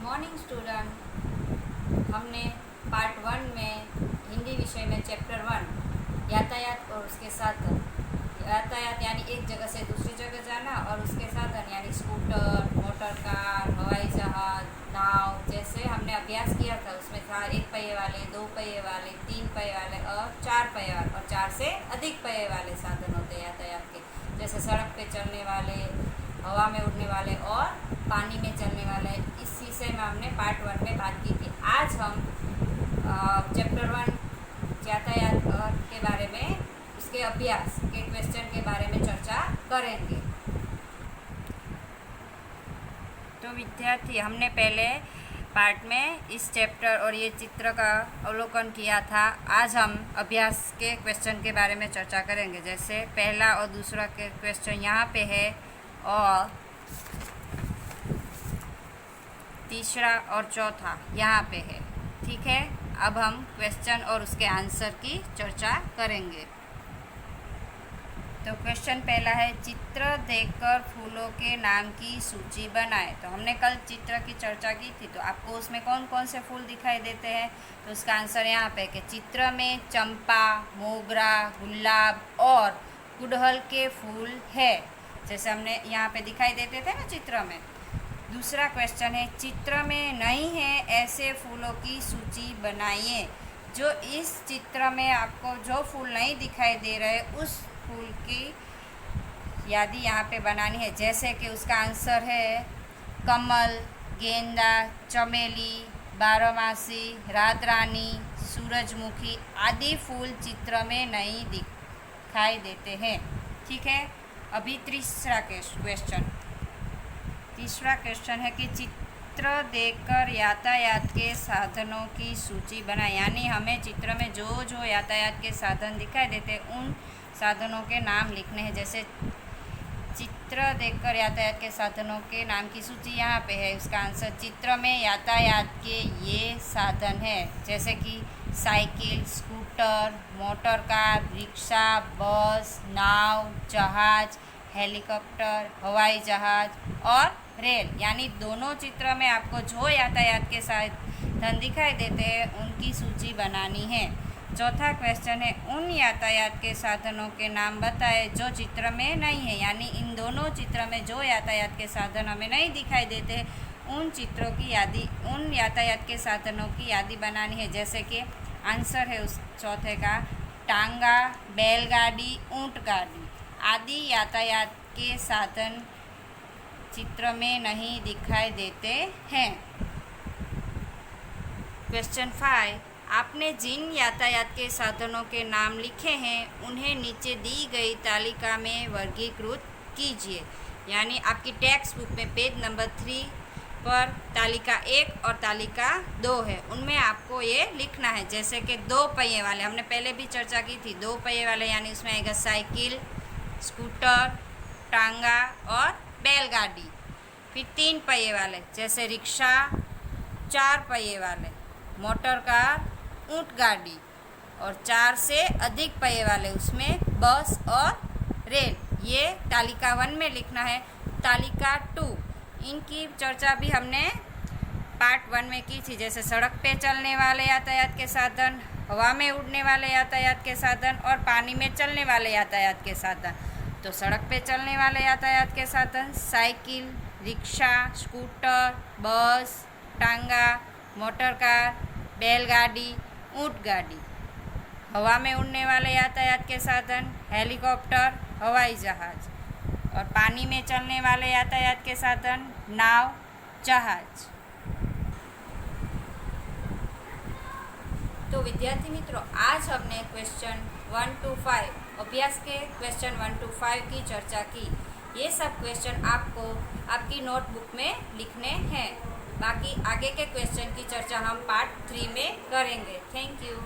Morning student. हमने part 1 में हिंदी विषय में चैप्टर 1 यातायात और उसके साधन, यातायात यानी एक जगह से दूसरी जगह जाना, और उसके साधन यानी स्कूटर, मोटर कार, हवाई जहाज, नाव जैसे हमने अभ्यास किया था। उसमें था 1 पहिए वाले, 2 पहिए वाले, 3 पहिए वाले और 4 पहिए वाले, और 4 से अधिक पहिए वाले साधन होते हैं यातायात के, जैसे सड़क पे चलने वाले, हवा में उड़ने वाले और पानी में चलने वाले। इस विषय में हमने पार्ट 1 में बात की थी। आज हम चैप्टर 1 यातायात के बारे में, उसके अभ्यास के क्वेश्चन के बारे में चर्चा करेंगे। तो विद्यार्थी, हमने पहले पार्ट में इस चैप्टर और ये चित्र का अवलोकन किया था। आज हम अभ्यास के क्वेश्चन के बारे में चर्चा करेंगे। जैसे पहला और दूसरा के क्वेश्चन यहाँ पे है और तीसरा और चौथा यहाँ पे है। ठीक है, अब हम क्वेश्चन और उसके आंसर की चर्चा करेंगे। तो क्वेश्चन पहला है, चित्र देखकर फूलों के नाम की सूची बनाएं। तो हमने कल चित्र की चर्चा की थी, तो आपको उसमें कौन कौन से फूल दिखाई देते हैं? तो उसका आंसर यहाँ पे कि चित्र में चंपा, मोगरा, गुलाब और गुड़हल के फूल है, जैसे हमने यहाँ पे दिखाई देते थे ना चित्र में। दूसरा क्वेश्चन है, चित्र में नहीं है ऐसे फूलों की सूची बनाइए। जो इस चित्र में आपको जो फूल नहीं दिखाई दे रहे, उस फूल की यादी यहाँ पे बनानी है। जैसे कि उसका आंसर है कमल, गेंदा, चमेली, बारहमासी, रात रानी, सूरजमुखी आदि फूल चित्र में नहीं दिखाई देते हैं। ठीक है, अभी तीसरा क्वेश्चन है कि चित्र देखकर यातायात के साधनों की सूची बनाएं। यानी हमें चित्र में जो जो यातायात के साधन दिखाई देते हैं, उन साधनों के नाम लिखने हैं। जैसे चित्र देखकर यातायात के साधनों के नाम की सूची यहाँ पे है। उसका आंसर, चित्र में यातायात के ये साधन है, जैसे कि cycle, scooter, motor car, rickshaw, बस, नाव, जहाज, हेलीकॉप्टर, हवाई जहाज और रेल। यानी दोनों चित्र में आपको जो यातायात के साधन दिखाई देते हैं, उनकी सूची बनानी है। चौथा क्वेश्चन है, उन यातायात के साधनों के नाम बताएं जो चित्र में नहीं है। यानी इन दोनों चित्र में जो यातायात के साधन हमें नहीं दिखाई देते, उन चित्रों की यादी, उन यातायात के साधनों की यादी बनानी है। जैसे कि आंसर है उस चौथे का टांगा, बैलगाड़ी, ऊंट गाड़ी आदि यातायात के साधन चित्र में नहीं दिखाई देते हैं। क्वेश्चन 5, आपने जिन यातायात के साधनों के नाम लिखे हैं, उन्हें नीचे दी गई तालिका में वर्गीकृत कीजिए। यानी आपकी टेक्स्ट बुक में पेज नंबर 3 पर तालिका 1 और तालिका 2 है, उनमें आपको ये लिखना है। जैसे कि 2 पहिए वाले हमने पहले भी चर्चा की थी। 2 पहिए वाले यानी उसमें आएगा साइकिल, स्कूटर, टांगा और बैलगाड़ी। फिर 3 पहिए वाले जैसे रिक्शा, 4 पहिए वाले मोटर कार, ऊंट गाड़ी, और 4 से अधिक पहिए वाले उसमें बस और रेल। ये तालिका 1 में लिखना है। तालिका 2, इनकी चर्चा भी हमने पार्ट 1 में की थी। जैसे सड़क पे चलने वाले यातायात के साधन, हवा में उड़ने वाले यातायात के साधन और पानी में चलने वाले यातायात के साधन। तो सड़क पे चलने वाले यातायात के साधन साइकिल, रिक्शा, स्कूटर, बस, टांगा, मोटर कार, बैलगाड़ी, ऊंट गाड़ी। हवा में उड़ने वाले यातायात के साधन हेलीकॉप्टर, हवाई जहाज, और पानी में चलने वाले यातायात के साधन नाव, जहाज। तो विद्यार्थी मित्रों, आज हमने क्वेश्चन 1 to 5 अभ्यास के क्वेश्चन 1 to 5 की चर्चा की। ये सब क्वेश्चन आपको आपकी नोटबुक में लिखने हैं। बाकी आगे के क्वेश्चन की चर्चा हम पार्ट 3 में करेंगे। Thank you.